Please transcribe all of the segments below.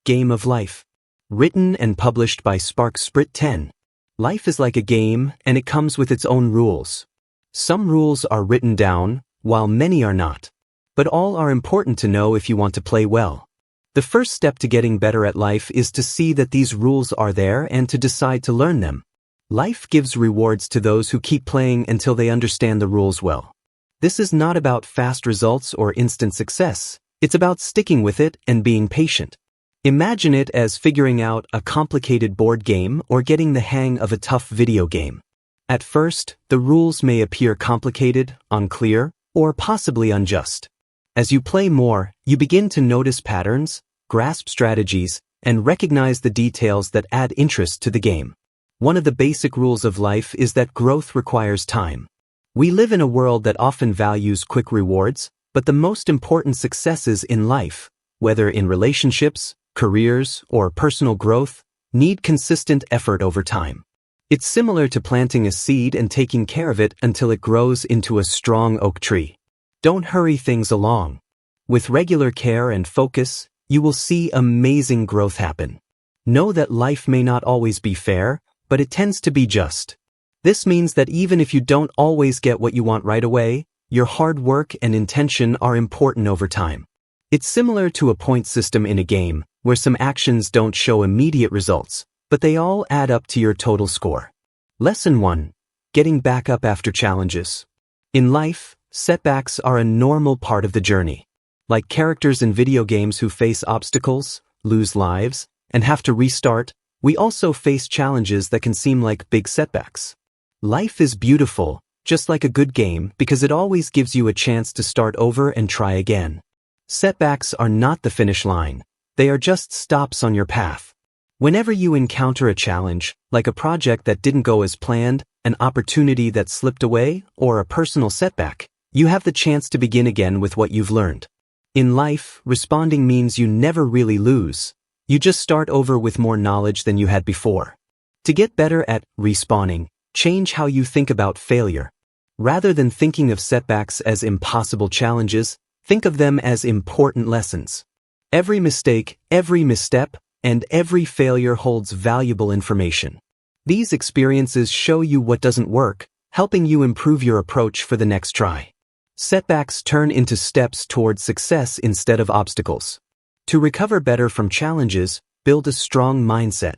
Game of Life. Written and published by Spark Sprit 10. Life is like a game, and it comes with its own rules. Some rules are written down, while many are not. But all are important to know if you want to play well. The first step to getting better at life is to see that these rules are there and to decide to learn them. Life gives rewards to those who keep playing until they understand the rules well. This is not about fast results or instant success. It's about sticking with it and being patient. Imagine it as figuring out a complicated board game or getting the hang of a tough video game. At first, the rules may appear complicated, unclear, or possibly unjust. As you play more, you begin to notice patterns, grasp strategies, and recognize the details that add interest to the game. One of the basic rules of life is that growth requires time. We live in a world that often values quick rewards, but the most important successes in life, whether in relationships, careers, or personal growth, need consistent effort over time. It's similar to planting a seed and taking care of it until it grows into a strong oak tree. Don't hurry things along. With regular care and focus, you will see amazing growth happen. Know that life may not always be fair, but it tends to be just. This means that even if you don't always get what you want right away, your hard work and intention are important over time. It's similar to a point system in a game, where some actions don't show immediate results, but they all add up to your total score. Lesson 1. Getting back up after challenges. In life, setbacks are a normal part of the journey. Like characters in video games who face obstacles, lose lives, and have to restart, we also face challenges that can seem like big setbacks. Life is beautiful, just like a good game, because it always gives you a chance to start over and try again. Setbacks are not the finish line. They are just stops on your path. Whenever you encounter a challenge, like a project that didn't go as planned, an opportunity that slipped away, or a personal setback, you have the chance to begin again with what you've learned. In life, responding means you never really lose. You just start over with more knowledge than you had before. To get better at respawning, change how you think about failure. Rather than thinking of setbacks as impossible challenges, think of them as important lessons. Every mistake, every misstep, and every failure holds valuable information. These experiences show you what doesn't work, helping you improve your approach for the next try. Setbacks turn into steps towards success instead of obstacles. To recover better from challenges, build a strong mindset.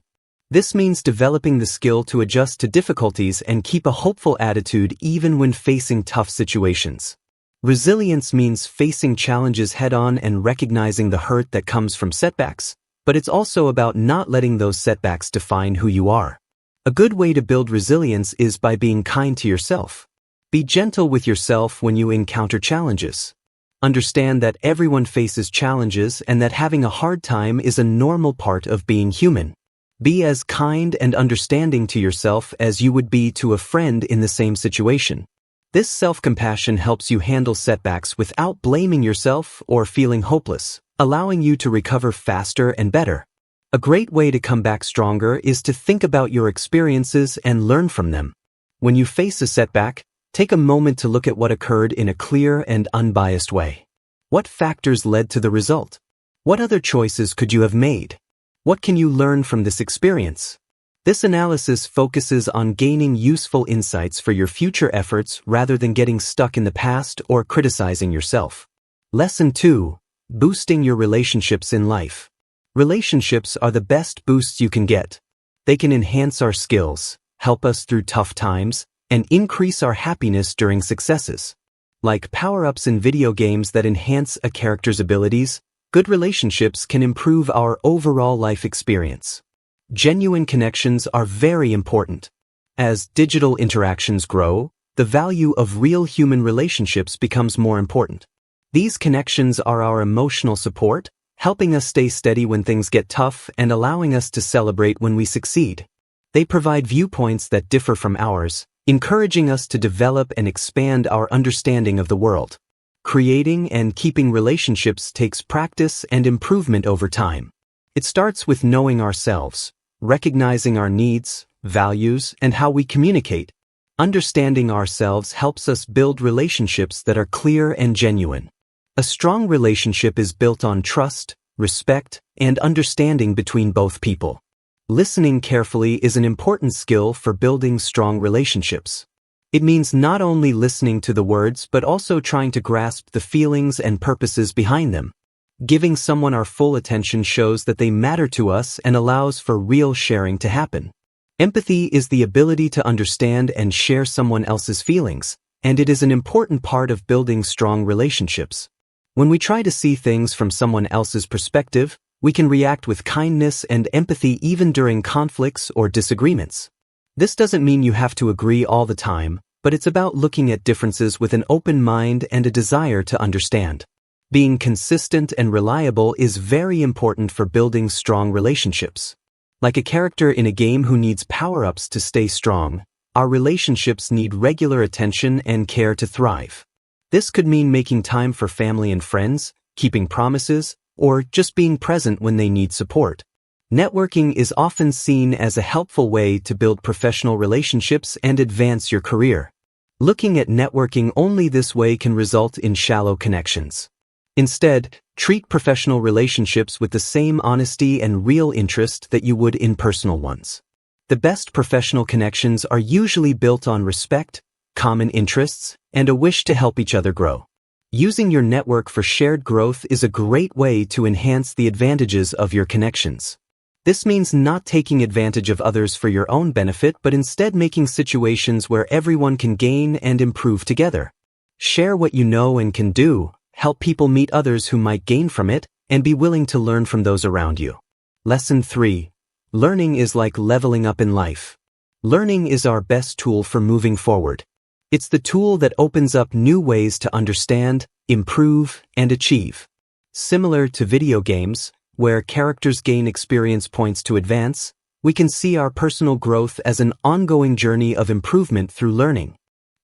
This means developing the skill to adjust to difficulties and keep a hopeful attitude even when facing tough situations. Resilience means facing challenges head-on and recognizing the hurt that comes from setbacks, but it's also about not letting those setbacks define who you are. A good way to build resilience is by being kind to yourself. Be gentle with yourself when you encounter challenges. Understand that everyone faces challenges and that having a hard time is a normal part of being human. Be as kind and understanding to yourself as you would be to a friend in the same situation. This self-compassion helps you handle setbacks without blaming yourself or feeling hopeless, allowing you to recover faster and better. A great way to come back stronger is to think about your experiences and learn from them. When you face a setback, take a moment to look at what occurred in a clear and unbiased way. What factors led to the result? What other choices could you have made? What can you learn from this experience? This analysis focuses on gaining useful insights for your future efforts rather than getting stuck in the past or criticizing yourself. Lesson 2. Boosting your relationships in life. Relationships are the best boosts you can get. They can enhance our skills, help us through tough times, and increase our happiness during successes. Like power-ups in video games that enhance a character's abilities, good relationships can improve our overall life experience. Genuine connections are very important. As digital interactions grow, the value of real human relationships becomes more important. These connections are our emotional support, helping us stay steady when things get tough and allowing us to celebrate when we succeed. They provide viewpoints that differ from ours, encouraging us to develop and expand our understanding of the world. Creating and keeping relationships takes practice and improvement over time. It starts with knowing ourselves, recognizing our needs, values, and how we communicate. Understanding ourselves helps us build relationships that are clear and genuine. A strong relationship is built on trust, respect, and understanding between both people. Listening carefully is an important skill for building strong relationships. It means not only listening to the words but also trying to grasp the feelings and purposes behind them. Giving someone our full attention shows that they matter to us and allows for real sharing to happen. Empathy is the ability to understand and share someone else's feelings, and it is an important part of building strong relationships. When we try to see things from someone else's perspective, we can react with kindness and empathy even during conflicts or disagreements. This doesn't mean you have to agree all the time, but it's about looking at differences with an open mind and a desire to understand. Being consistent and reliable is very important for building strong relationships. Like a character in a game who needs power-ups to stay strong, our relationships need regular attention and care to thrive. This could mean making time for family and friends, keeping promises, or just being present when they need support. Networking is often seen as a helpful way to build professional relationships and advance your career. Looking at networking only this way can result in shallow connections. Instead, treat professional relationships with the same honesty and real interest that you would in personal ones. The best professional connections are usually built on respect, common interests, and a wish to help each other grow. Using your network for shared growth is a great way to enhance the advantages of your connections. This means not taking advantage of others for your own benefit, but instead making situations where everyone can gain and improve together. Share what you know and can do, help people meet others who might gain from it, and be willing to learn from those around you. Lesson 3. Learning is like leveling up in life. Learning is our best tool for moving forward. It's the tool that opens up new ways to understand, improve, and achieve. Similar to video games, where characters gain experience points to advance, we can see our personal growth as an ongoing journey of improvement through learning.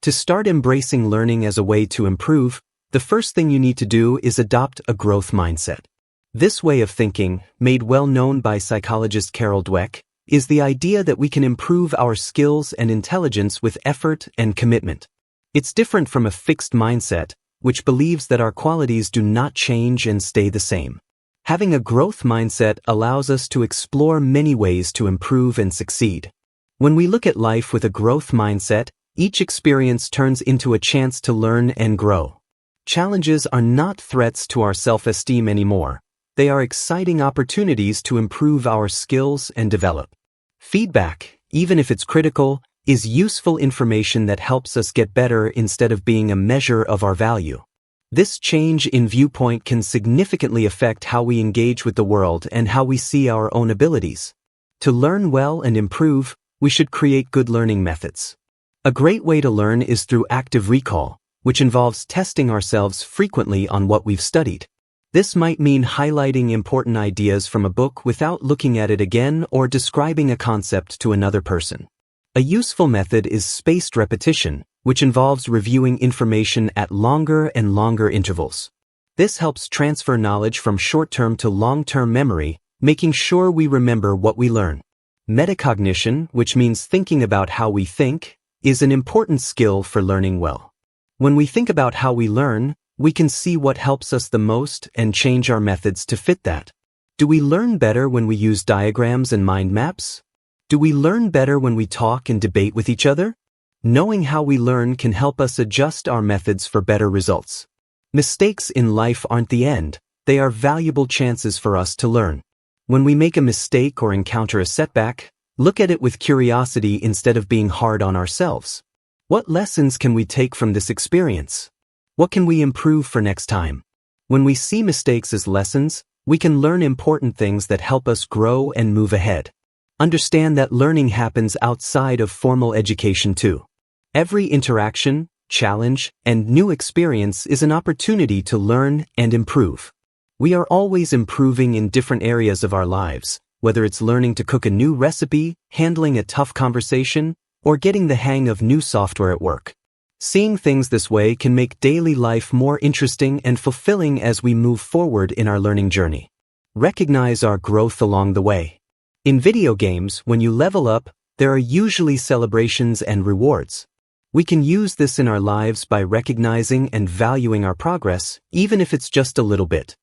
To start embracing learning as a way to improve, the first thing you need to do is adopt a growth mindset. This way of thinking, made well known by psychologist Carol Dweck, is the idea that we can improve our skills and intelligence with effort and commitment. It's different from a fixed mindset, which believes that our qualities do not change and stay the same. Having a growth mindset allows us to explore many ways to improve and succeed. When we look at life with a growth mindset, each experience turns into a chance to learn and grow. Challenges are not threats to our self-esteem anymore. They are exciting opportunities to improve our skills and develop. Feedback, even if it's critical, is useful information that helps us get better instead of being a measure of our value. This change in viewpoint can significantly affect how we engage with the world and how we see our own abilities. To learn well and improve, we should create good learning methods. A great way to learn is through active recall, which involves testing ourselves frequently on what we've studied. This might mean highlighting important ideas from a book without looking at it again or describing a concept to another person. A useful method is spaced repetition, which involves reviewing information at longer and longer intervals. This helps transfer knowledge from short-term to long-term memory, making sure we remember what we learn. Metacognition, which means thinking about how we think, is an important skill for learning well. When we think about how we learn, we can see what helps us the most and change our methods to fit that. Do we learn better when we use diagrams and mind maps? Do we learn better when we talk and debate with each other? Knowing how we learn can help us adjust our methods for better results. Mistakes in life aren't the end, they are valuable chances for us to learn. When we make a mistake or encounter a setback, look at it with curiosity instead of being hard on ourselves. What lessons can we take from this experience? What can we improve for next time? When we see mistakes as lessons, we can learn important things that help us grow and move ahead. Understand that learning happens outside of formal education too. Every interaction, challenge, and new experience is an opportunity to learn and improve. We are always improving in different areas of our lives, whether it's learning to cook a new recipe, handling a tough conversation, or getting the hang of new software at work. Seeing things this way can make daily life more interesting and fulfilling as we move forward in our learning journey. Recognize our growth along the way. In video games, when you level up, there are usually celebrations and rewards. We can use this in our lives by recognizing and valuing our progress, even if it's just a little bit.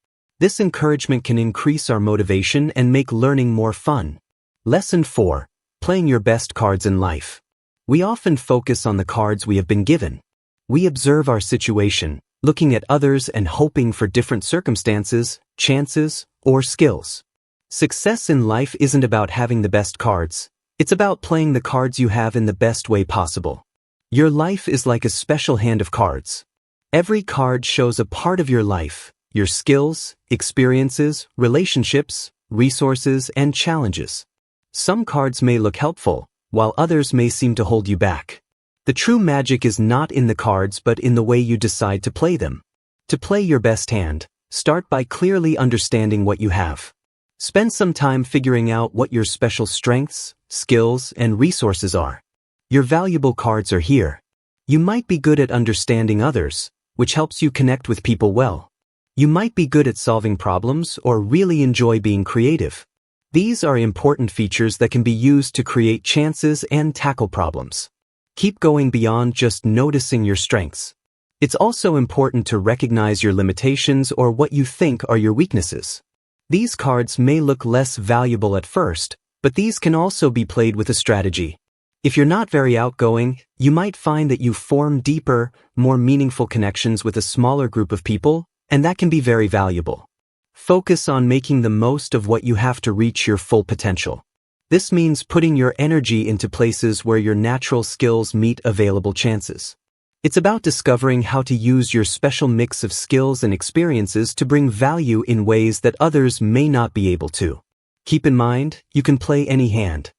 This encouragement can increase our motivation and make learning more fun. Lesson 4. Playing your best cards in life. We often focus on the cards we have been given. We observe our situation, looking at others and hoping for different circumstances, chances, or skills. Success in life isn't about having the best cards. It's about playing the cards you have in the best way possible. Your life is like a special hand of cards. Every card shows a part of your life, your skills, experiences, relationships, resources, and challenges. Some cards may look helpful, while others may seem to hold you back. The true magic is not in the cards but in the way you decide to play them. To play your best hand, start by clearly understanding what you have. Spend some time figuring out what your special strengths, skills, and resources are. Your valuable cards are here. You might be good at understanding others, which helps you connect with people well. You might be good at solving problems or really enjoy being creative. These are important features that can be used to create chances and tackle problems. Keep going beyond just noticing your strengths. It's also important to recognize your limitations or what you think are your weaknesses. These cards may look less valuable at first, but these can also be played with a strategy. If you're not very outgoing, you might find that you form deeper, more meaningful connections with a smaller group of people, and that can be very valuable. Focus on making the most of what you have to reach your full potential. This means putting your energy into places where your natural skills meet available chances. It's about discovering how to use your special mix of skills and experiences to bring value in ways that others may not be able to. Keep in mind, you can play any hand.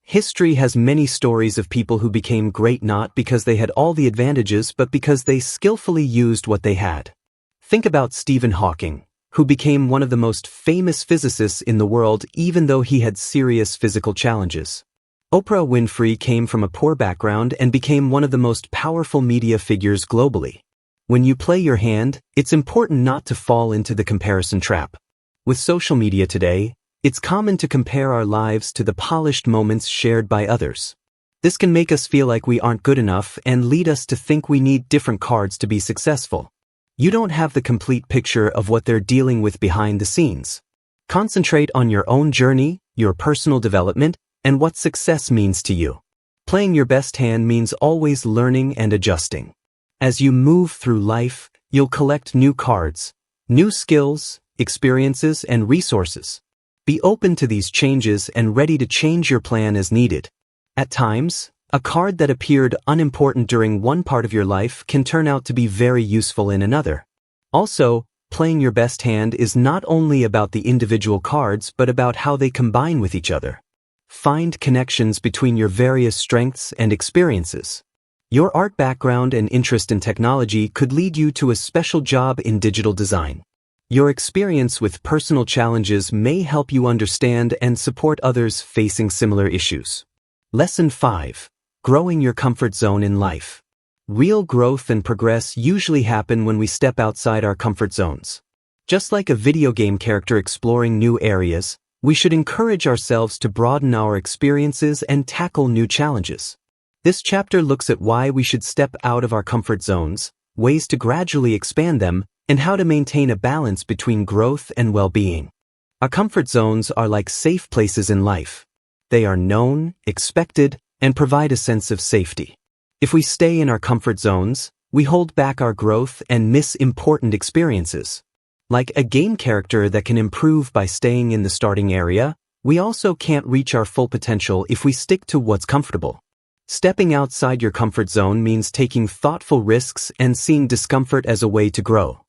History has many stories of people who became great not because they had all the advantages but because they skillfully used what they had. Think about Stephen Hawking, who became one of the most famous physicists in the world even though he had serious physical challenges. Oprah Winfrey came from a poor background and became one of the most powerful media figures globally. When you play your hand, it's important not to fall into the comparison trap. With social media today, it's common to compare our lives to the polished moments shared by others. This can make us feel like we aren't good enough and lead us to think we need different cards to be successful. You don't have the complete picture of what they're dealing with behind the scenes. Concentrate on your own journey, your personal development, and what success means to you. Playing your best hand means always learning and adjusting. As you move through life, you'll collect new cards, new skills, experiences, and resources. Be open to these changes and ready to change your plan as needed. At times, a card that appeared unimportant during one part of your life can turn out to be very useful in another. Also, playing your best hand is not only about the individual cards but about how they combine with each other. Find connections between your various strengths and experiences. Your art background and interest in technology could lead you to a special job in digital design. Your experience with personal challenges may help you understand and support others facing similar issues. Lesson 5. Growing your comfort zone in life. Real growth and progress usually happen when we step outside our comfort zones. Just like a video game character exploring new areas, we should encourage ourselves to broaden our experiences and tackle new challenges. This chapter looks at why we should step out of our comfort zones, ways to gradually expand them, and how to maintain a balance between growth and well-being. Our comfort zones are like safe places in life. They are known, expected, and provide a sense of safety. If we stay in our comfort zones, we hold back our growth and miss important experiences. Like a game character that can improve by staying in the starting area, we also can't reach our full potential if we stick to what's comfortable. Stepping outside your comfort zone means taking thoughtful risks and seeing discomfort as a way to grow.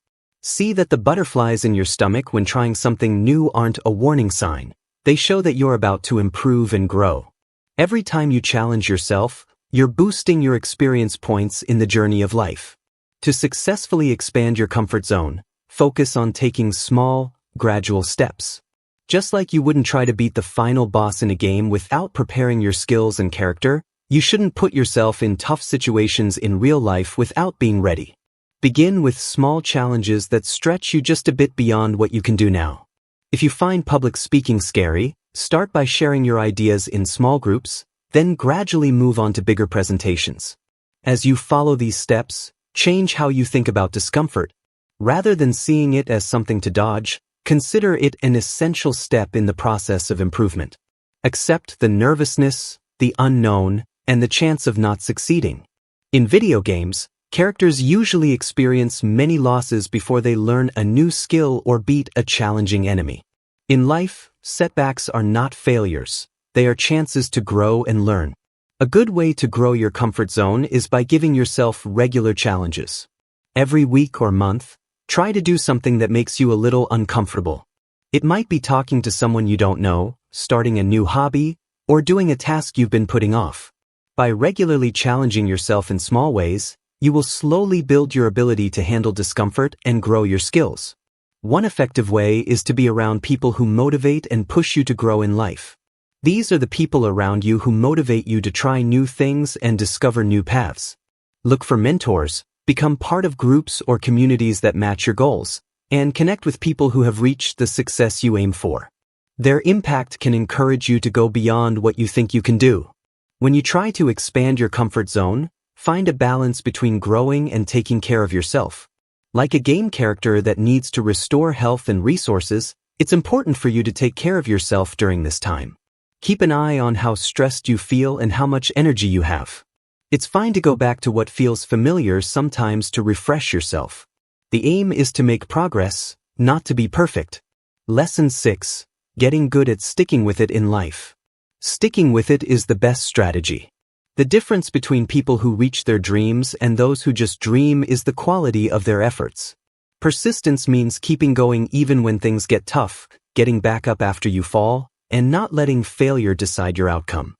See that the butterflies in your stomach when trying something new aren't a warning sign. They show that you're about to improve and grow. Every time you challenge yourself, you're boosting your experience points in the journey of life. To successfully expand your comfort zone, focus on taking small, gradual steps. Just like you wouldn't try to beat the final boss in a game without preparing your skills and character, you shouldn't put yourself in tough situations in real life without being ready. Begin with small challenges that stretch you just a bit beyond what you can do now. If you find public speaking scary, start by sharing your ideas in small groups, then gradually move on to bigger presentations. As you follow these steps, change how you think about discomfort. Rather than seeing it as something to dodge, Consider it an essential step in the process of improvement. Accept the nervousness, the unknown, and the chance of not succeeding. In video games, characters usually experience many losses before they learn a new skill or beat a challenging enemy. In life, setbacks are not failures. They are chances to grow and learn. A good way to grow your comfort zone is by giving yourself regular challenges. Every week or month, try to do something that makes you a little uncomfortable. It might be talking to someone you don't know, starting a new hobby, or doing a task you've been putting off. By regularly challenging yourself in small ways, you will slowly build your ability to handle discomfort and grow your skills. One effective way is to be around people who motivate and push you to grow in life. These are the people around you who motivate you to try new things and discover new paths. Look for mentors, become part of groups or communities that match your goals, and connect with people who have reached the success you aim for. Their impact can encourage you to go beyond what you think you can do. When you try to expand your comfort zone, find a balance between growing and taking care of yourself. Like a game character that needs to restore health and resources, it's important for you to take care of yourself during this time. Keep an eye on how stressed you feel and how much energy you have. It's fine to go back to what feels familiar sometimes to refresh yourself. The aim is to make progress, not to be perfect. Lesson 6. Getting good at sticking with it in life. Sticking with it is the best strategy. The difference between people who reach their dreams and those who just dream is the quality of their efforts. Persistence means keeping going even when things get tough, getting back up after you fall, and not letting failure decide your outcome.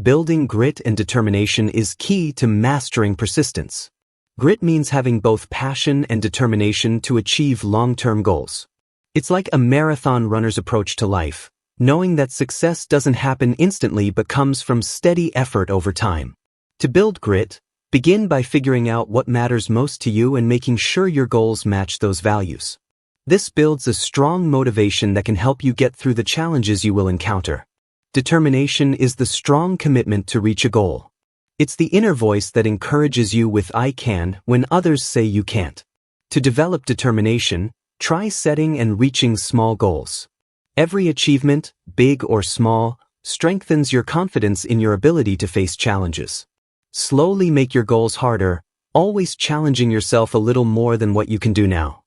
Building grit and determination is key to mastering persistence. Grit means having both passion and determination to achieve long-term goals. It's like a marathon runner's approach to life, knowing that success doesn't happen instantly but comes from steady effort over time. To build grit, begin by figuring out what matters most to you and making sure your goals match those values. This builds a strong motivation that can help you get through the challenges you will encounter. Determination is the strong commitment to reach a goal. It's the inner voice that encourages you with "I can" when others say you can't. To develop determination, try setting and reaching small goals. Every achievement, big or small, strengthens your confidence in your ability to face challenges. Slowly make your goals harder, always challenging yourself a little more than what you can do now.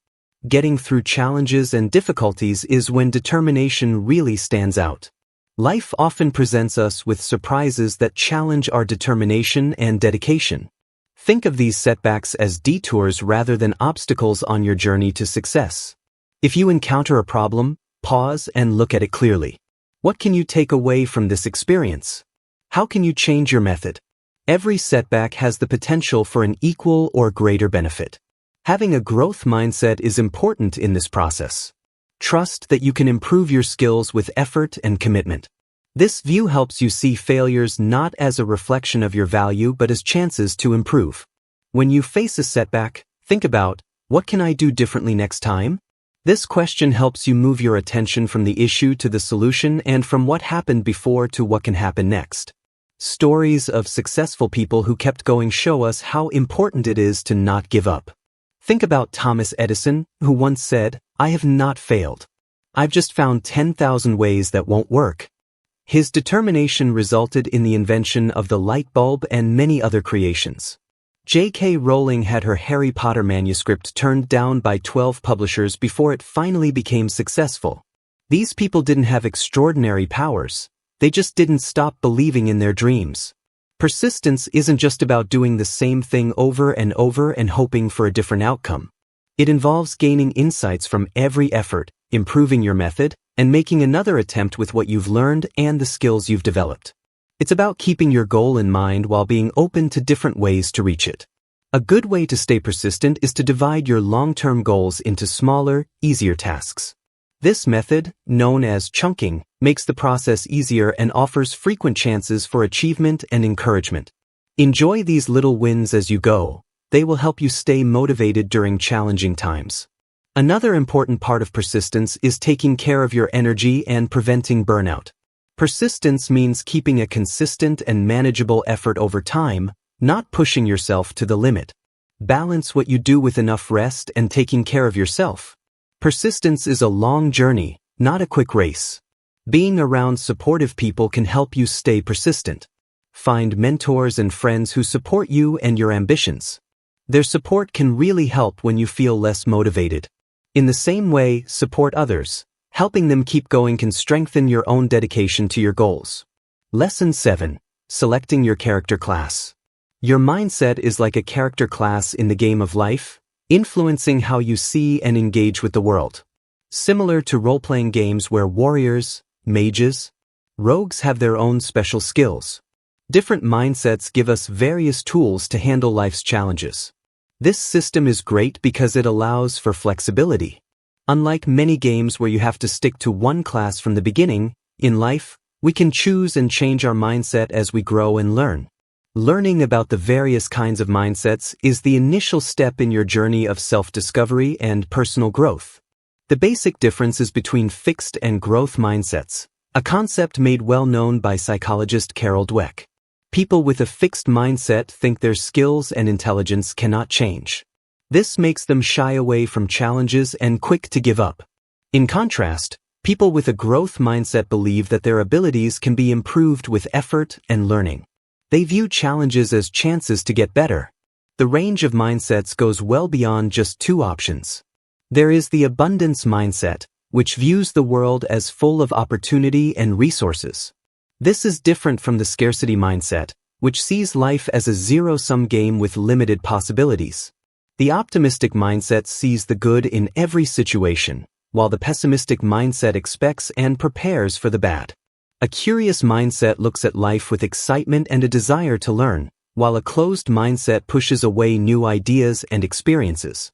Getting through challenges and difficulties is when determination really stands out. Life often presents us with surprises that challenge our determination and dedication. Think of these setbacks as detours rather than obstacles on your journey to success. If you encounter a problem, pause and look at it clearly. What can you take away from this experience? How can you change your method? Every setback has the potential for an equal or greater benefit. Having a growth mindset is important in this process. Trust that you can improve your skills with effort and commitment. This view helps you see failures not as a reflection of your value but as chances to improve. When you face a setback, think about, what can I do differently next time? This question helps you move your attention from the issue to the solution and from what happened before to what can happen next. Stories of successful people who kept going show us how important it is to not give up. Think about Thomas Edison, who once said, "I have not failed. I've just found 10,000 ways that won't work." His determination resulted in the invention of the light bulb and many other creations. J.K. Rowling had her Harry Potter manuscript turned down by 12 publishers before it finally became successful. These people didn't have extraordinary powers. They just didn't stop believing in their dreams. Persistence isn't just about doing the same thing over and over and hoping for a different outcome. It involves gaining insights from every effort, improving your method, and making another attempt with what you've learned and the skills you've developed. It's about keeping your goal in mind while being open to different ways to reach it. A good way to stay persistent is to divide your long-term goals into smaller, easier tasks. This method, known as chunking, makes the process easier and offers frequent chances for achievement and encouragement. Enjoy these little wins as you go. They will help you stay motivated during challenging times. Another important part of persistence is taking care of your energy and preventing burnout. Persistence means keeping a consistent and manageable effort over time, not pushing yourself to the limit. Balance what you do with enough rest and taking care of yourself. Persistence is a long journey, not a quick race. Being around supportive people can help you stay persistent. Find mentors and friends who support you and your ambitions. Their support can really help when you feel less motivated. In the same way, support others. Helping them keep going can strengthen your own dedication to your goals. Lesson 7. Selecting your character class. Your mindset is like a character class in the game of life, influencing how you see and engage with the world. Similar to role-playing games where warriors, mages, rogues have their own special skills. Different mindsets give us various tools to handle life's challenges. This system is great because it allows for flexibility. Unlike many games where you have to stick to one class from the beginning, in life, we can choose and change our mindset as we grow and learn. Learning about the various kinds of mindsets is the initial step in your journey of self-discovery and personal growth. The basic difference is between fixed and growth mindsets, a concept made well known by psychologist Carol Dweck. People with a fixed mindset think their skills and intelligence cannot change. This makes them shy away from challenges and quick to give up. In contrast, people with a growth mindset believe that their abilities can be improved with effort and learning. They view challenges as chances to get better. The range of mindsets goes well beyond just two options. There is the abundance mindset, which views the world as full of opportunity and resources. This is different from the scarcity mindset, which sees life as a zero-sum game with limited possibilities. The optimistic mindset sees the good in every situation, while the pessimistic mindset expects and prepares for the bad. A curious mindset looks at life with excitement and a desire to learn, while a closed mindset pushes away new ideas and experiences.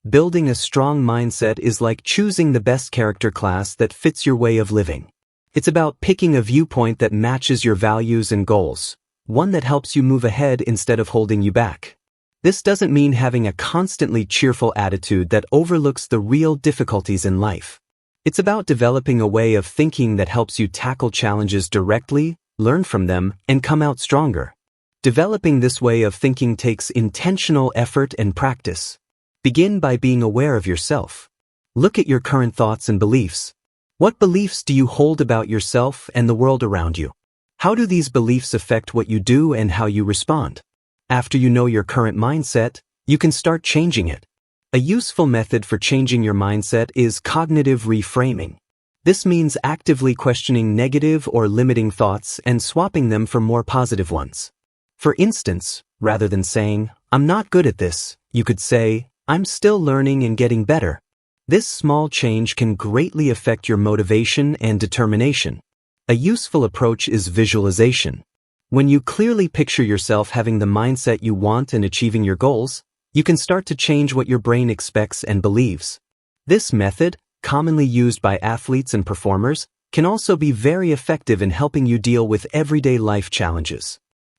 Building a strong mindset is like choosing the best character class that fits your way of living. It's about picking a viewpoint that matches your values and goals, one that helps you move ahead instead of holding you back. This doesn't mean having a constantly cheerful attitude that overlooks the real difficulties in life. It's about developing a way of thinking that helps you tackle challenges directly, learn from them, and come out stronger. Developing this way of thinking takes intentional effort and practice. Begin by being aware of yourself. Look at your current thoughts and beliefs. What beliefs do you hold about yourself and the world around you? How do these beliefs affect what you do and how you respond? After you know your current mindset, you can start changing it. A useful method for changing your mindset is cognitive reframing. This means actively questioning negative or limiting thoughts and swapping them for more positive ones. For instance, rather than saying, "I'm not good at this," you could say, "I'm still learning and getting better." This small change can greatly affect your motivation and determination. A useful approach is visualization. When you clearly picture yourself having the mindset you want and achieving your goals, you can start to change what your brain expects and believes. This method, commonly used by athletes and performers, can also be very effective in helping you deal with everyday life challenges.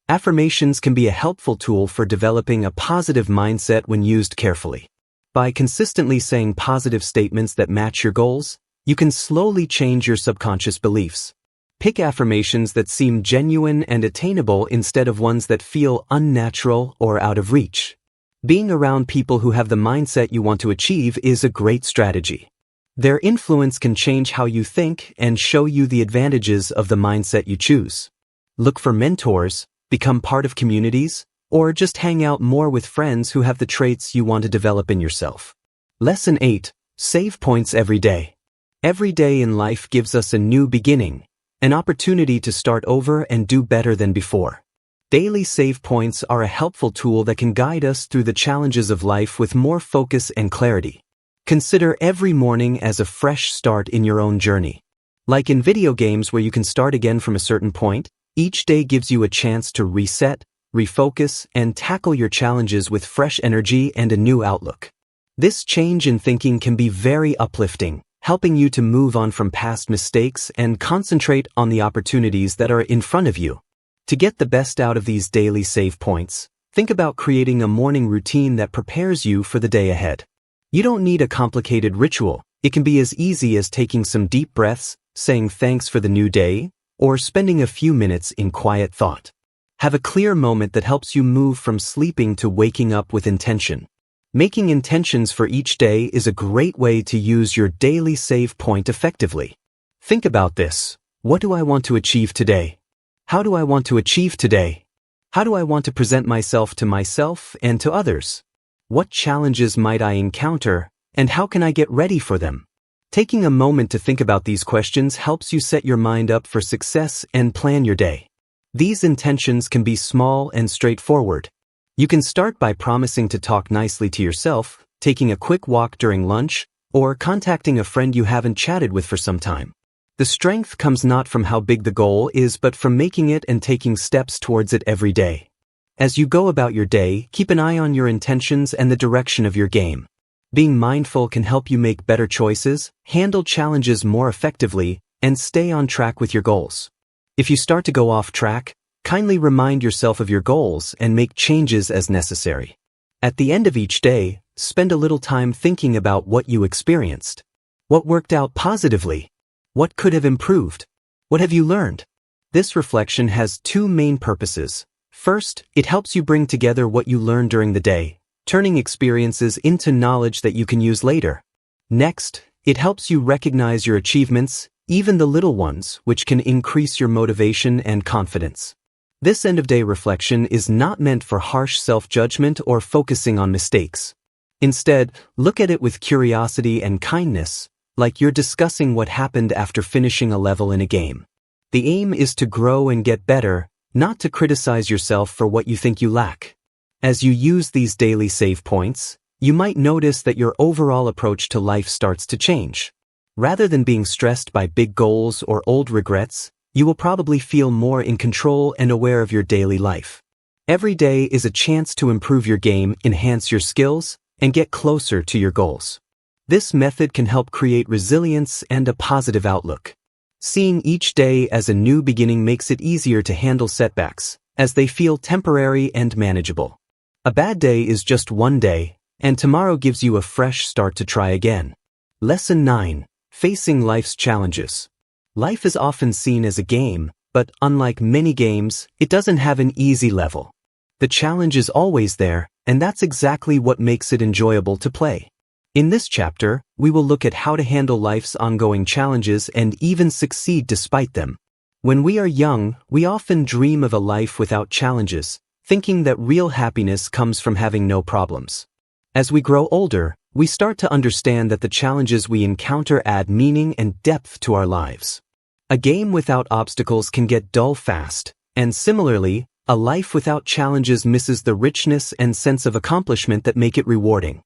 Affirmations can be a helpful tool for developing a positive mindset when used carefully. By consistently saying positive statements that match your goals, you can slowly change your subconscious beliefs. Pick affirmations that seem genuine and attainable instead of ones that feel unnatural or out of reach. Being around people who have the mindset you want to achieve is a great strategy. Their influence can change how you think and show you the advantages of the mindset you choose. Look for mentors, become part of communities, or just hang out more with friends who have the traits you want to develop in yourself. Lesson 8. Save points every day. Every day in life gives us a new beginning, an opportunity to start over and do better than before. Daily save points are a helpful tool that can guide us through the challenges of life with more focus and clarity. Consider every morning as a fresh start in your own journey. Like in video games where you can start again from a certain point, each day gives you a chance to reset, refocus, and tackle your challenges with fresh energy and a new outlook. This change in thinking can be very uplifting, helping you to move on from past mistakes and concentrate on the opportunities that are in front of you. To get the best out of these daily save points, think about creating a morning routine that prepares you for the day ahead. You don't need a complicated ritual. It can be as easy as taking some deep breaths, saying thanks for the new day, or spending a few minutes in quiet thought. Have a clear moment that helps you move from sleeping to waking up with intention. Making intentions for each day is a great way to use your daily save point effectively. Think about this. What do I want to achieve today? How do I want to achieve today? How do I want to present myself and to others? What challenges might I encounter, and how can I get ready for them? Taking a moment to think about these questions helps you set your mind up for success and plan your day. These intentions can be small and straightforward. You can start by promising to talk nicely to yourself, taking a quick walk during lunch, or contacting a friend you haven't chatted with for some time. The strength comes not from how big the goal is, but from making it and taking steps towards it every day. As you go about your day, keep an eye on your intentions and the direction of your game. Being mindful can help you make better choices, handle challenges more effectively, and stay on track with your goals. If you start to go off track, kindly remind yourself of your goals and make changes as necessary. At the end of each day, spend a little time thinking about what you experienced. What worked out positively? What could have improved? What have you learned? This reflection has two main purposes. First, it helps you bring together what you learned during the day, turning experiences into knowledge that you can use later. Next, it helps you recognize your achievements, even the little ones, which can increase your motivation and confidence. This end-of-day reflection is not meant for harsh self-judgment or focusing on mistakes. Instead, look at it with curiosity and kindness, like you're discussing what happened after finishing a level in a game. The aim is to grow and get better, not to criticize yourself for what you think you lack. As you use these daily save points, you might notice that your overall approach to life starts to change. Rather than being stressed by big goals or old regrets, you will probably feel more in control and aware of your daily life. Every day is a chance to improve your game, enhance your skills, and get closer to your goals. This method can help create resilience and a positive outlook. Seeing each day as a new beginning makes it easier to handle setbacks, as they feel temporary and manageable. A bad day is just one day, and tomorrow gives you a fresh start to try again. Lesson 9. Facing life's challenges. Life is often seen as a game, but unlike many games, it doesn't have an easy level. The challenge is always there, and that's exactly what makes it enjoyable to play. In this chapter, we will look at how to handle life's ongoing challenges and even succeed despite them. When we are young, we often dream of a life without challenges, thinking that real happiness comes from having no problems. As we grow older, we start to understand that the challenges we encounter add meaning and depth to our lives. A game without obstacles can get dull fast, and similarly, a life without challenges misses the richness and sense of accomplishment that make it rewarding.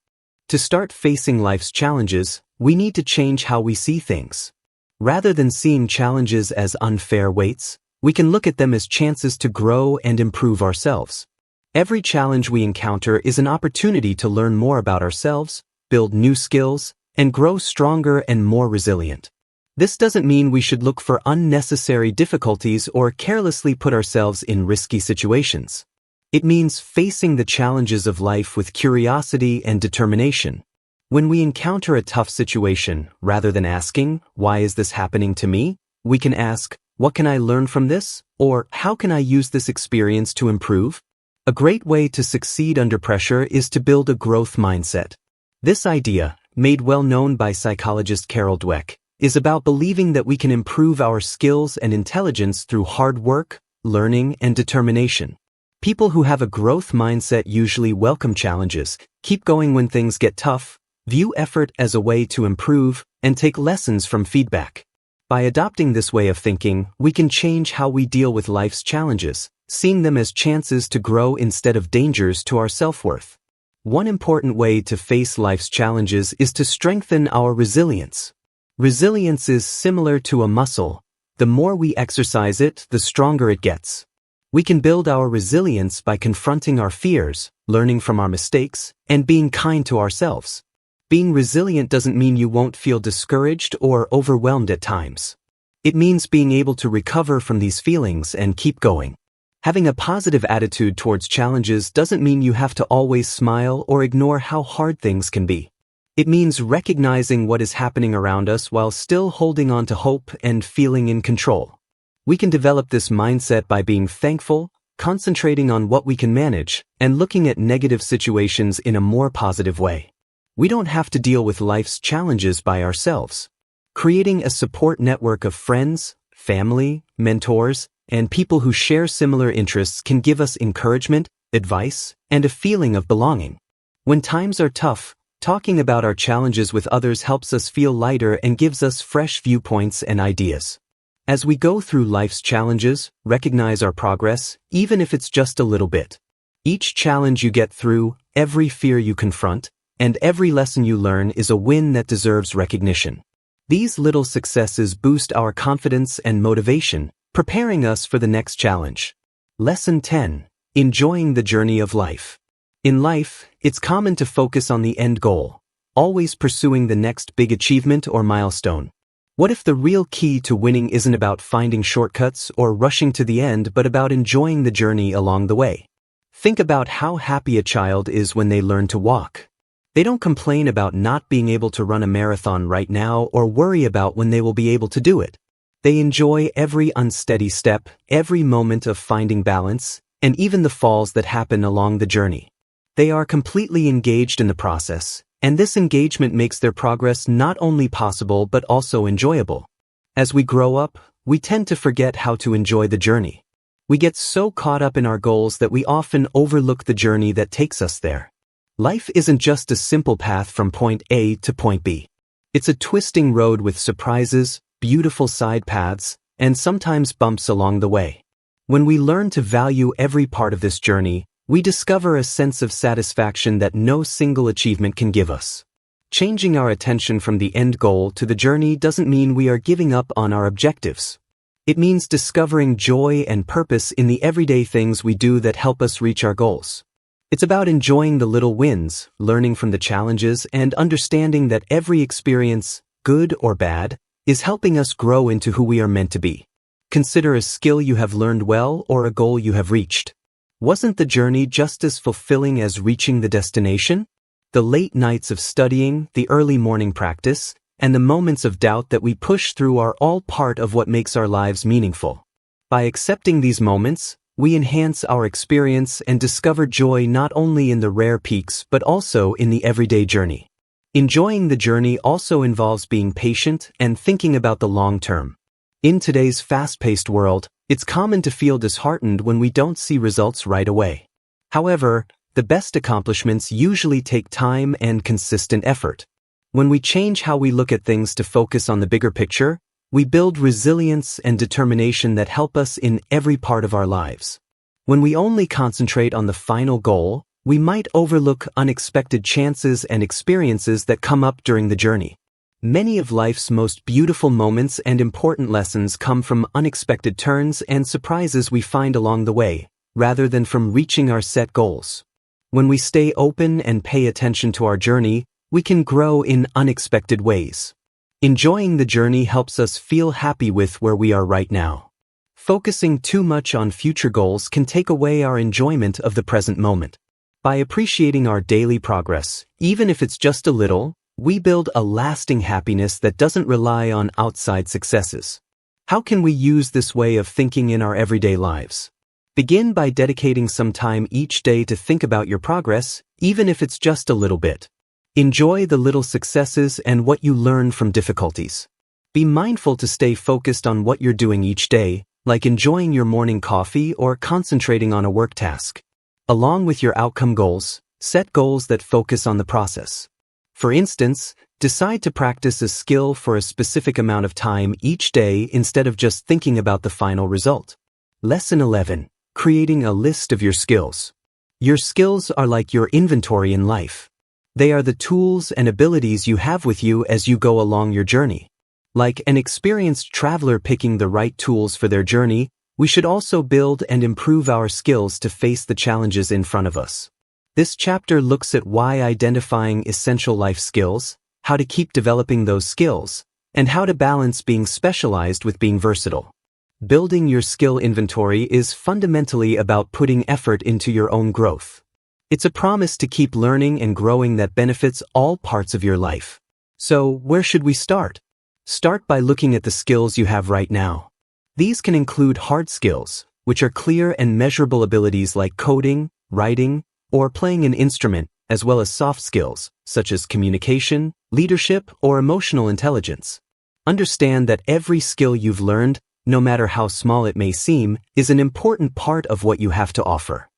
To start facing life's challenges, we need to change how we see things. Rather than seeing challenges as unfair weights, we can look at them as chances to grow and improve ourselves. Every challenge we encounter is an opportunity to learn more about ourselves, build new skills, and grow stronger and more resilient. This doesn't mean we should look for unnecessary difficulties or carelessly put ourselves in risky situations. It means facing the challenges of life with curiosity and determination. When we encounter a tough situation, rather than asking, "Why is this happening to me?" we can ask, "What can I learn from this?" or "How can I use this experience to improve?" A great way to succeed under pressure is to build a growth mindset. This idea, made well known by psychologist Carol Dweck, is about believing that we can improve our skills and intelligence through hard work, learning, and determination. People who have a growth mindset usually welcome challenges, keep going when things get tough, view effort as a way to improve, and take lessons from feedback. By adopting this way of thinking, we can change how we deal with life's challenges, seeing them as chances to grow instead of dangers to our self-worth. One important way to face life's challenges is to strengthen our resilience. Resilience is similar to a muscle. The more we exercise it, the stronger it gets. We can build our resilience by confronting our fears, learning from our mistakes, and being kind to ourselves. Being resilient doesn't mean you won't feel discouraged or overwhelmed at times. It means being able to recover from these feelings and keep going. Having a positive attitude towards challenges doesn't mean you have to always smile or ignore how hard things can be. It means recognizing what is happening around us while still holding on to hope and feeling in control. We can develop this mindset by being thankful, concentrating on what we can manage, and looking at negative situations in a more positive way. We don't have to deal with life's challenges by ourselves. Creating a support network of friends, family, mentors, and people who share similar interests can give us encouragement, advice, and a feeling of belonging. When times are tough, talking about our challenges with others helps us feel lighter and gives us fresh viewpoints and ideas. As we go through life's challenges, recognize our progress, even if it's just a little bit. Each challenge you get through, every fear you confront, and every lesson you learn is a win that deserves recognition. These little successes boost our confidence and motivation, preparing us for the next challenge. Lesson 10. Enjoying the journey of life. In life, it's common to focus on the end goal, always pursuing the next big achievement or milestone. What if the real key to winning isn't about finding shortcuts or rushing to the end, but about enjoying the journey along the way? Think about how happy a child is when they learn to walk. They don't complain about not being able to run a marathon right now or worry about when they will be able to do it. They enjoy every unsteady step, every moment of finding balance, and even the falls that happen along the journey. They are completely engaged in the process, and this engagement makes their progress not only possible but also enjoyable. As we grow up, we tend to forget how to enjoy the journey. We get so caught up in our goals that we often overlook the journey that takes us there. Life isn't just a simple path from point A to point B. It's a twisting road with surprises, beautiful side paths, and sometimes bumps along the way. When we learn to value every part of this journey, we discover a sense of satisfaction that no single achievement can give us. Changing our attention from the end goal to the journey doesn't mean we are giving up on our objectives. It means discovering joy and purpose in the everyday things we do that help us reach our goals. It's about enjoying the little wins, learning from the challenges, and understanding that every experience, good or bad, is helping us grow into who we are meant to be. Consider a skill you have learned well or a goal you have reached. Wasn't the journey just as fulfilling as reaching the destination? The late nights of studying, the early morning practice, and the moments of doubt that we push through are all part of what makes our lives meaningful. By accepting these moments, we enhance our experience and discover joy not only in the rare peaks but also in the everyday journey. Enjoying the journey also involves being patient and thinking about the long term. In today's fast-paced world, it's common to feel disheartened when we don't see results right away. However, the best accomplishments usually take time and consistent effort. When we change how we look at things to focus on the bigger picture, we build resilience and determination that help us in every part of our lives. When we only concentrate on the final goal, we might overlook unexpected chances and experiences that come up during the journey. Many of life's most beautiful moments and important lessons come from unexpected turns and surprises we find along the way, rather than from reaching our set goals. When we stay open and pay attention to our journey, we can grow in unexpected ways. Enjoying the journey helps us feel happy with where we are right now. Focusing too much on future goals can take away our enjoyment of the present moment. By appreciating our daily progress, even if it's just a little, we build a lasting happiness that doesn't rely on outside successes. How can we use this way of thinking in our everyday lives? Begin by dedicating some time each day to think about your progress, even if it's just a little bit. Enjoy the little successes and what you learn from difficulties. Be mindful to stay focused on what you're doing each day, like enjoying your morning coffee or concentrating on a work task. Along with your outcome goals, set goals that focus on the process. For instance, decide to practice a skill for a specific amount of time each day instead of just thinking about the final result. Lesson 11. Creating a list of your skills. Your skills are like your inventory in life. They are the tools and abilities you have with you as you go along your journey. Like an experienced traveler picking the right tools for their journey, we should also build and improve our skills to face the challenges in front of us. This chapter looks at why identifying essential life skills, how to keep developing those skills, and how to balance being specialized with being versatile. Building your skill inventory is fundamentally about putting effort into your own growth. It's a promise to keep learning and growing that benefits all parts of your life. So, where should we start? Start by looking at the skills you have right now. These can include hard skills, which are clear and measurable abilities like coding, writing, or playing an instrument, as well as soft skills, such as communication, leadership, or emotional intelligence. Understand that every skill you've learned, no matter how small it may seem, is an important part of what you have to offer.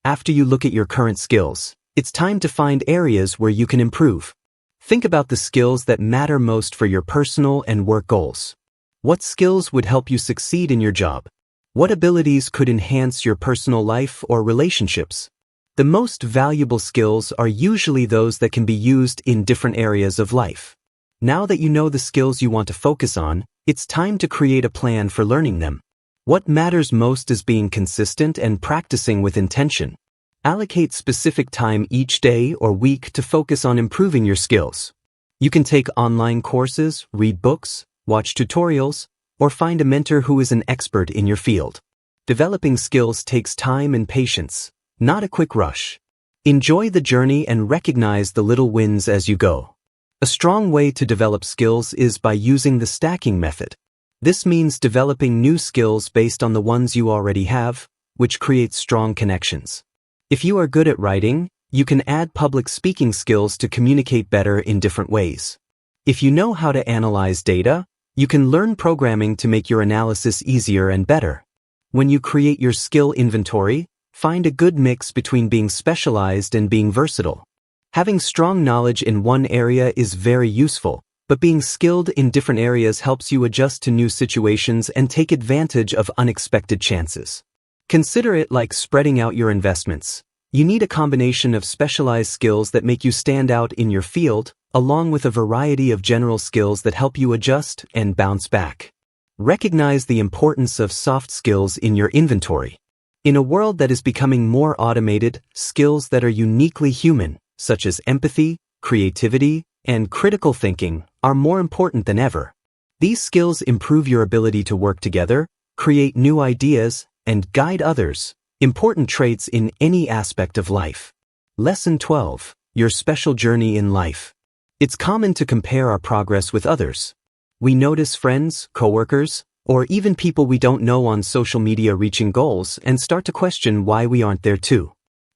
After you look at your current skills, it's time to find areas where you can improve. Think about the skills that matter most for your personal and work goals. What skills would help you succeed in your job? What abilities could enhance your personal life or relationships? The most valuable skills are usually those that can be used in different areas of life. Now that you know the skills you want to focus on, it's time to create a plan for learning them. What matters most is being consistent and practicing with intention. Allocate specific time each day or week to focus on improving your skills. You can take online courses, read books, watch tutorials, or find a mentor who is an expert in your field. Developing skills takes time and patience, not a quick rush. Enjoy the journey and recognize the little wins as you go. A strong way to develop skills is by using the stacking method. This means developing new skills based on the ones you already have, which creates strong connections. If you are good at writing, you can add public speaking skills to communicate better in different ways. If you know how to analyze data, you can learn programming to make your analysis easier and better. When you create your skill inventory, find a good mix between being specialized and being versatile. Having strong knowledge in one area is very useful, but being skilled in different areas helps you adjust to new situations and take advantage of unexpected chances. Consider it like spreading out your investments. You need a combination of specialized skills that make you stand out in your field, along with a variety of general skills that help you adjust and bounce back. Recognize the importance of soft skills in your inventory. In a world that is becoming more automated, skills that are uniquely human, such as empathy, creativity, and critical thinking, are more important than ever. These skills improve your ability to work together, create new ideas, and guide others, important traits in any aspect of life. Lesson 12. Your special journey in life. It's common to compare our progress with others. We notice friends, coworkers, or even people we don't know on social media reaching goals and start to question why we aren't there too.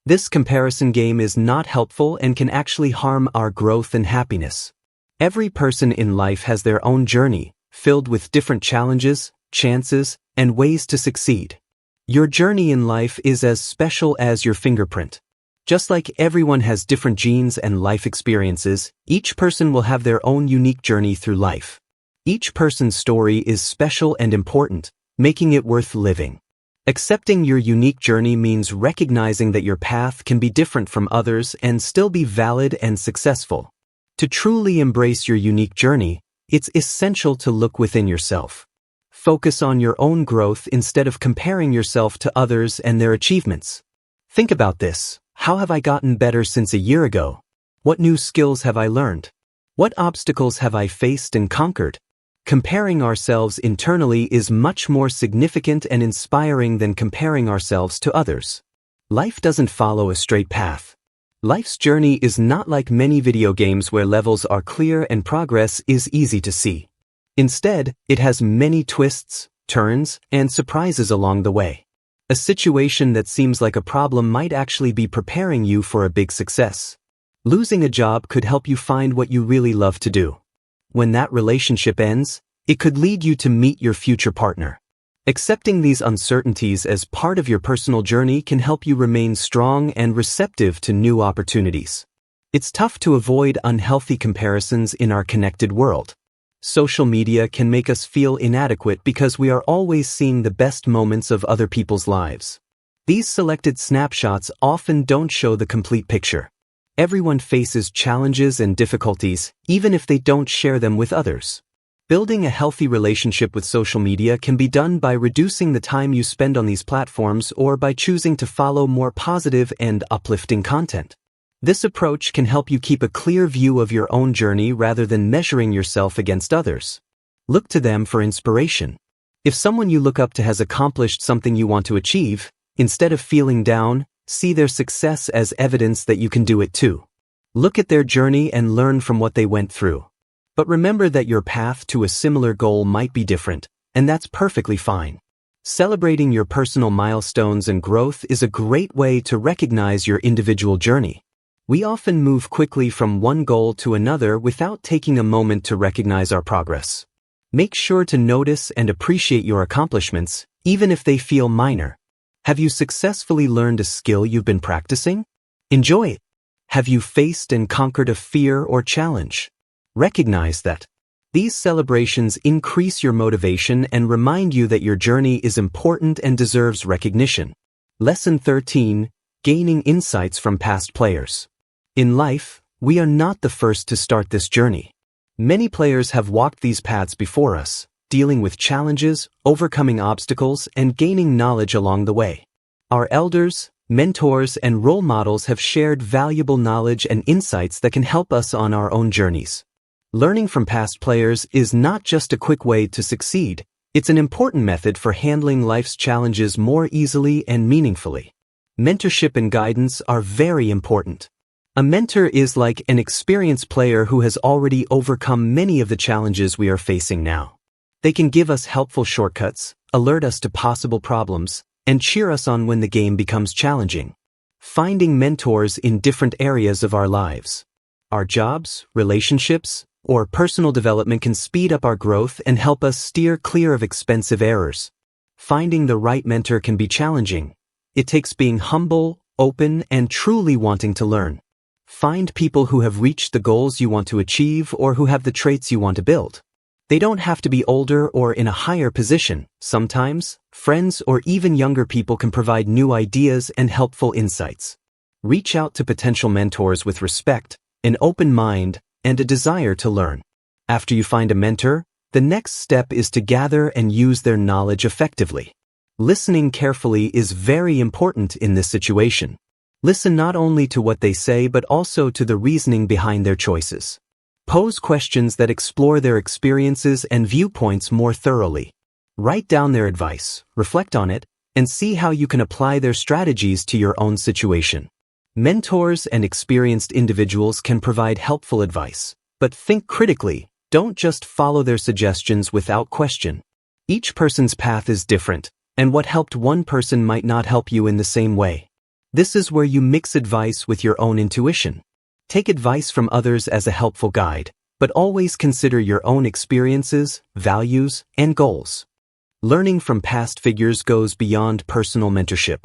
This comparison game is not helpful and can actually harm our growth and happiness. Every person in life has their own journey, filled with different challenges, chances, and ways to succeed. Your journey in life is as special as your fingerprint. Just like everyone has different genes and life experiences, each person will have their own unique journey through life. Each person's story is special and important, making it worth living. Accepting your unique journey means recognizing that your path can be different from others and still be valid and successful. To truly embrace your unique journey, it's essential to look within yourself. Focus on your own growth instead of comparing yourself to others and their achievements. Think about this. How have I gotten better since a year ago? What new skills have I learned? What obstacles have I faced and conquered? Comparing ourselves internally is much more significant and inspiring than comparing ourselves to others. Life doesn't follow a straight path. Life's journey is not like many video games where levels are clear and progress is easy to see. Instead, it has many twists, turns, and surprises along the way. A situation that seems like a problem might actually be preparing you for a big success. Losing a job could help you find what you really love to do. When that relationship ends, it could lead you to meet your future partner. Accepting these uncertainties as part of your personal journey can help you remain strong and receptive to new opportunities. It's tough to avoid unhealthy comparisons in our connected world. Social media can make us feel inadequate because we are always seeing the best moments of other people's lives. These selected snapshots often don't show the complete picture. Everyone faces challenges and difficulties, even if they don't share them with others. Building a healthy relationship with social media can be done by reducing the time you spend on these platforms or by choosing to follow more positive and uplifting content. This approach can help you keep a clear view of your own journey rather than measuring yourself against others. Look to them for inspiration. If someone you look up to has accomplished something you want to achieve, instead of feeling down, see their success as evidence that you can do it too. Look at their journey and learn from what they went through. But remember that your path to a similar goal might be different, and that's perfectly fine. Celebrating your personal milestones and growth is a great way to recognize your individual journey. We often move quickly from one goal to another without taking a moment to recognize our progress. Make sure to notice and appreciate your accomplishments, even if they feel minor. Have you successfully learned a skill you've been practicing? Enjoy it. Have you faced and conquered a fear or challenge? Recognize that. These celebrations increase your motivation and remind you that your journey is important and deserves recognition. Lesson 13: Gaining insights from past players. In life, we are not the first to start this journey. Many players have walked these paths before us, dealing with challenges, overcoming obstacles, and gaining knowledge along the way. Our elders, mentors, and role models have shared valuable knowledge and insights that can help us on our own journeys. Learning from past players is not just a quick way to succeed, it's an important method for handling life's challenges more easily and meaningfully. Mentorship and guidance are very important. A mentor is like an experienced player who has already overcome many of the challenges we are facing now. They can give us helpful shortcuts, alert us to possible problems, and cheer us on when the game becomes challenging. Finding mentors in different areas of our lives, our jobs, relationships, or personal development can speed up our growth and help us steer clear of expensive errors. Finding the right mentor can be challenging. It takes being humble, open, and truly wanting to learn. Find people who have reached the goals you want to achieve or who have the traits you want to build. They don't have to be older or in a higher position. Sometimes, friends or even younger people can provide new ideas and helpful insights. Reach out to potential mentors with respect, an open mind, and a desire to learn. After you find a mentor, the next step is to gather and use their knowledge effectively. Listening carefully is very important in this situation. Listen not only to what they say but also to the reasoning behind their choices. Pose questions that explore their experiences and viewpoints more thoroughly. Write down their advice, reflect on it, and see how you can apply their strategies to your own situation. Mentors and experienced individuals can provide helpful advice, but think critically. Don't just follow their suggestions without question. Each person's path is different, and what helped one person might not help you in the same way. This is where you mix advice with your own intuition. Take advice from others as a helpful guide, but always consider your own experiences, values, and goals. Learning from past figures goes beyond personal mentorship.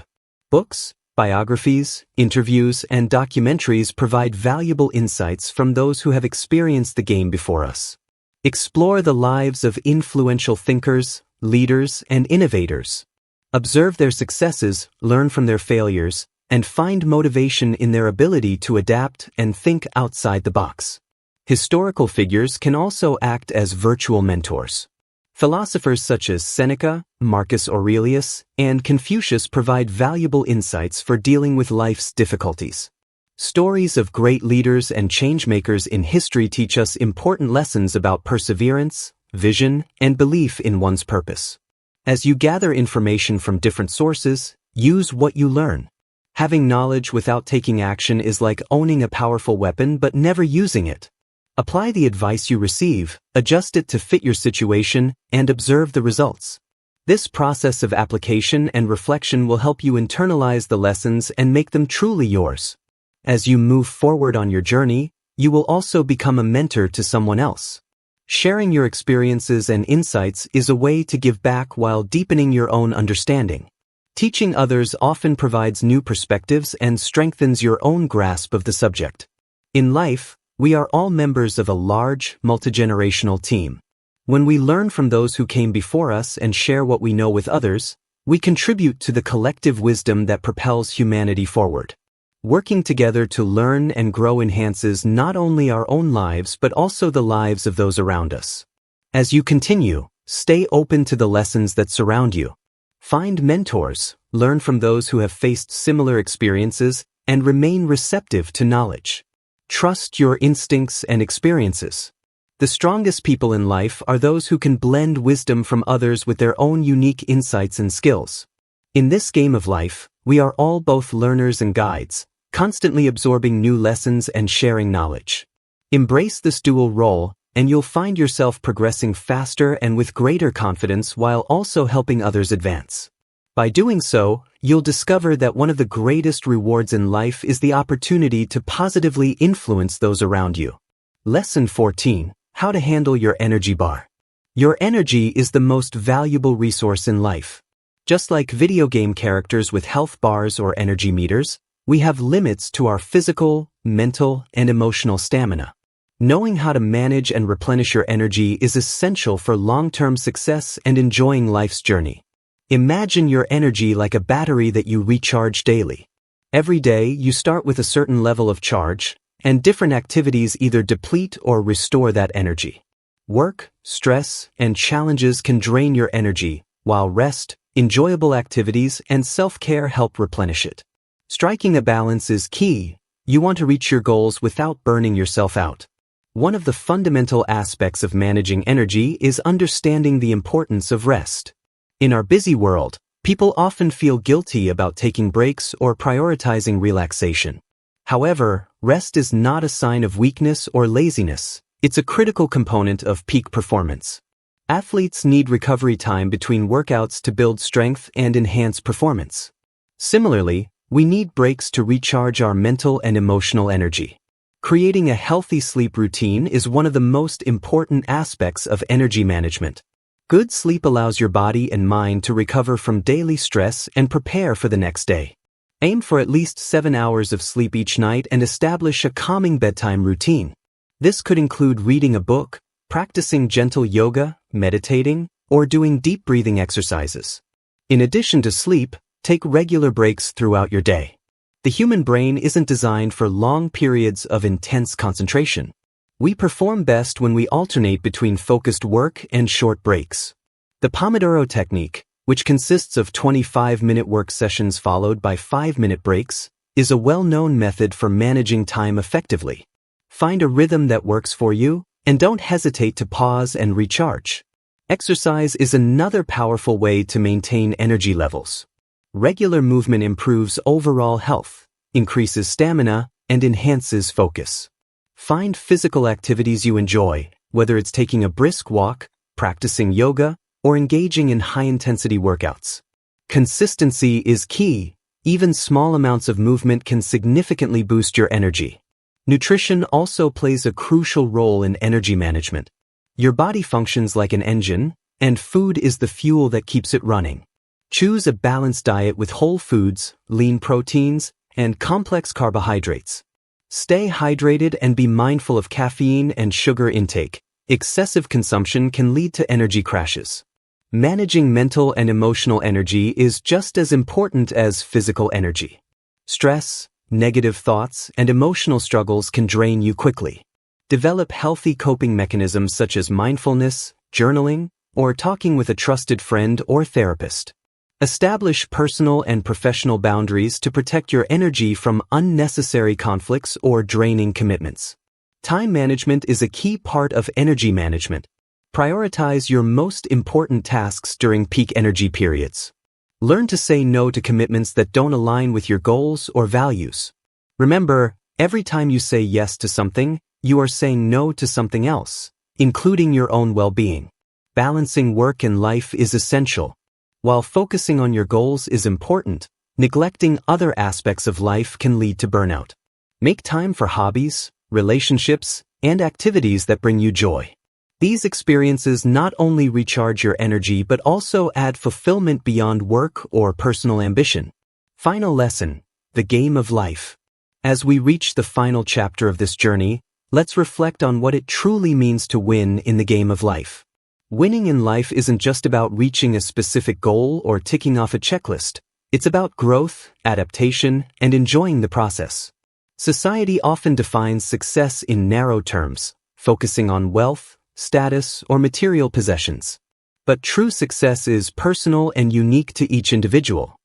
Books, biographies, interviews, and documentaries provide valuable insights from those who have experienced the game before us. Explore the lives of influential thinkers, leaders, and innovators. Observe their successes, learn from their failures, and find motivation in their ability to adapt and think outside the box. Historical figures can also act as virtual mentors. Philosophers such as Seneca, Marcus Aurelius, and Confucius provide valuable insights for dealing with life's difficulties. Stories of great leaders and changemakers in history teach us important lessons about perseverance, vision, and belief in one's purpose. As you gather information from different sources, use what you learn. Having knowledge without taking action is like owning a powerful weapon but never using it. Apply the advice you receive, adjust it to fit your situation, and observe the results. This process of application and reflection will help you internalize the lessons and make them truly yours. As you move forward on your journey, you will also become a mentor to someone else. Sharing your experiences and insights is a way to give back while deepening your own understanding. Teaching others often provides new perspectives and strengthens your own grasp of the subject. In life, we are all members of a large, multigenerational team. When we learn from those who came before us and share what we know with others, we contribute to the collective wisdom that propels humanity forward. Working together to learn and grow enhances not only our own lives but also the lives of those around us. As you continue, stay open to the lessons that surround you. Find mentors, learn from those who have faced similar experiences, and remain receptive to knowledge. Trust your instincts and experiences. The strongest people in life are those who can blend wisdom from others with their own unique insights and skills. In this game of life, we are all both learners and guides, constantly absorbing new lessons and sharing knowledge. Embrace this dual role, and you'll find yourself progressing faster and with greater confidence while also helping others advance. By doing so, you'll discover that one of the greatest rewards in life is the opportunity to positively influence those around you. Lesson 14: How to handle your energy bar. Your energy is the most valuable resource in life. Just like video game characters with health bars or energy meters, we have limits to our physical, mental, and emotional stamina. Knowing how to manage and replenish your energy is essential for long-term success and enjoying life's journey. Imagine your energy like a battery that you recharge daily. Every day, you start with a certain level of charge, and different activities either deplete or restore that energy. Work, stress, and challenges can drain your energy, while rest, enjoyable activities, and self-care help replenish it. Striking a balance is key. You want to reach your goals without burning yourself out. One of the fundamental aspects of managing energy is understanding the importance of rest. In our busy world, people often feel guilty about taking breaks or prioritizing relaxation. However, rest is not a sign of weakness or laziness. It's a critical component of peak performance. Athletes need recovery time between workouts to build strength and enhance performance. Similarly, we need breaks to recharge our mental and emotional energy. Creating a healthy sleep routine is one of the most important aspects of energy management. Good sleep allows your body and mind to recover from daily stress and prepare for the next day. Aim for at least 7 hours of sleep each night and establish a calming bedtime routine. This could include reading a book, practicing gentle yoga, meditating, or doing deep breathing exercises. In addition to sleep, take regular breaks throughout your day. The human brain isn't designed for long periods of intense concentration. We perform best when we alternate between focused work and short breaks. The Pomodoro technique, which consists of 25-minute work sessions followed by 5-minute breaks, is a well-known method for managing time effectively. Find a rhythm that works for you, and don't hesitate to pause and recharge. Exercise is another powerful way to maintain energy levels. Regular movement improves overall health, increases stamina, and enhances focus. Find physical activities you enjoy, whether it's taking a brisk walk, practicing yoga, or engaging in high-intensity workouts. Consistency is key. Even small amounts of movement can significantly boost your energy. Nutrition also plays a crucial role in energy management. Your body functions like an engine, and food is the fuel that keeps it running. Choose a balanced diet with whole foods, lean proteins, and complex carbohydrates. Stay hydrated and be mindful of caffeine and sugar intake. Excessive consumption can lead to energy crashes. Managing mental and emotional energy is just as important as physical energy. Stress, negative thoughts, and emotional struggles can drain you quickly. Develop healthy coping mechanisms such as mindfulness, journaling, or talking with a trusted friend or therapist. Establish personal and professional boundaries to protect your energy from unnecessary conflicts or draining commitments. Time management is a key part of energy management. Prioritize your most important tasks during peak energy periods. Learn to say no to commitments that don't align with your goals or values. Remember, every time you say yes to something, you are saying no to something else, including your own well-being. Balancing work and life is essential. While focusing on your goals is important, neglecting other aspects of life can lead to burnout. Make time for hobbies, relationships, and activities that bring you joy. These experiences not only recharge your energy but also add fulfillment beyond work or personal ambition. Final lesson: the game of life. As we reach the final chapter of this journey, let's reflect on what it truly means to win in the game of life. Winning in life isn't just about reaching a specific goal or ticking off a checklist. It's about growth, adaptation, and enjoying the process. Society often defines success in narrow terms, focusing on wealth, status, or material possessions. But true success is personal and unique to each individual.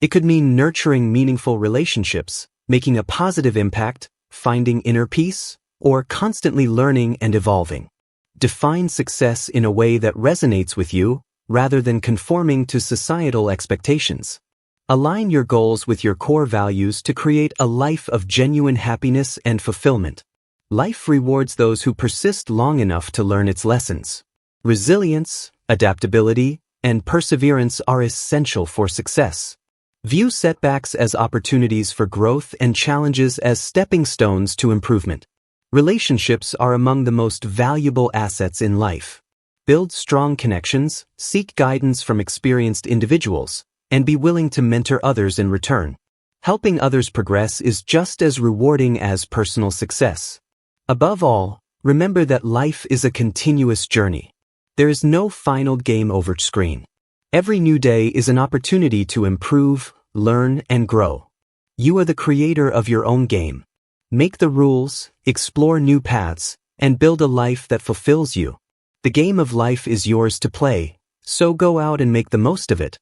It could mean nurturing meaningful relationships, making a positive impact, finding inner peace, or constantly learning and evolving. Define success in a way that resonates with you, rather than conforming to societal expectations. Align your goals with your core values to create a life of genuine happiness and fulfillment. Life rewards those who persist long enough to learn its lessons. Resilience, adaptability, and perseverance are essential for success. View setbacks as opportunities for growth and challenges as stepping stones to improvement. Relationships are among the most valuable assets in life. Build strong connections, seek guidance from experienced individuals, and be willing to mentor others in return. Helping others progress is just as rewarding as personal success. Above all, remember that life is a continuous journey. There is no final game over screen. Every new day is an opportunity to improve, learn, and grow. You are the creator of your own game. Make the rules, explore new paths, and build a life that fulfills you. The game of life is yours to play, so go out and make the most of it.